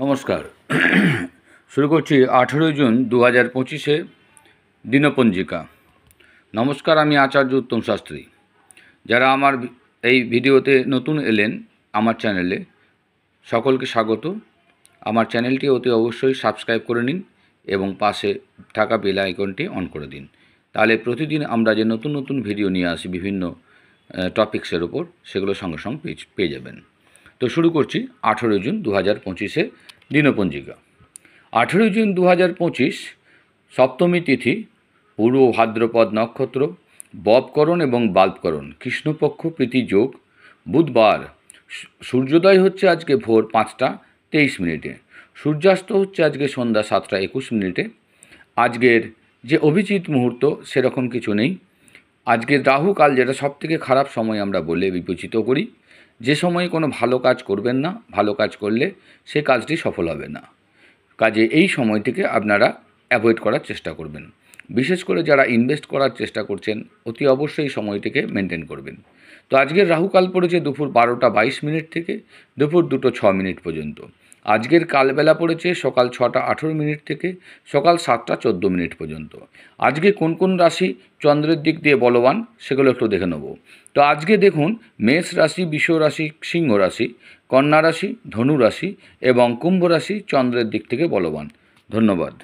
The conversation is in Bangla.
নমস্কার। শুরু করছি 18 জুন 2025-এ দিনপঞ্জিকা। নমস্কার, আমি আচার্য উত্তম শাস্ত্রী। যারা আমার এই ভিডিওতে নতুন এলেন আমার চ্যানেলে, সকলকে স্বাগত। আমার চ্যানেলটি অতি অবশ্যই সাবস্ক্রাইব করে নিন এবং পাশে থাকা বেল আইকনটি অন করে দিন। তাহলে প্রতিদিন আমরা যে নতুন নতুন ভিডিও নিয়ে আসি বিভিন্ন টপিক্সের ওপর, সেগুলো সঙ্গে সঙ্গে পেয়ে যাবেন। তো শুরু করছি 18 জুন 2025-এ দিনপঞ্জিকা। 18 জুন 2025 সপ্তমী তিথি, পূর্ব ভাদ্রপদ নক্ষত্র, ববকরণ এবং বাল্বকরণ, কৃষ্ণপক্ষ প্রীতি যোগ। বুধবার সূর্যোদয় হচ্ছে আজকে ভোর 5টা 23 মিনিটে, সূর্যাস্ত হচ্ছে আজকে সন্ধ্যা 7টা 21 মিনিটে। আজকের যে অভিজিৎ মুহূর্ত সেরকম কিছু নেই। আজকের রাহু কাল, যেটা সবথেকে খারাপ সময় আমরা বলে বিবেচিত করি, যে সময়ে কোনো ভালো কাজ করবেন না, ভালো কাজ করলে সে কাজটি সফল হবে না। কাজে এই সময়টিকে আপনারা অ্যাভয়েড করার চেষ্টা করবেন। বিশেষ করে যারা ইনভেস্ট করার চেষ্টা করছেন, অতি অবশ্যই সময়টিকে মেনটেন করবেন। তো আজকের রাহুকাল পড়েছে দুপুর 12টা 22 মিনিট থেকে দুপুর 2টো 6 মিনিট পর্যন্ত। আজকের কালবেলা পড়েছে সকাল 6টা 18 মিনিট থেকে সকাল 7টা 14 মিনিট পর্যন্ত। আজকে কোন কোন রাশি চন্দ্রের দিক দিয়ে বলবান সেগুলো একটু দেখে নেব। তো আজকে দেখুন, মেষ রাশি, বৃষ রাশি, সিংহ রাশি, কন্যা রাশি, ধনু রাশি এবং কুম্ভ রাশি চন্দ্রের দিক থেকে বলবান। ধন্যবাদ।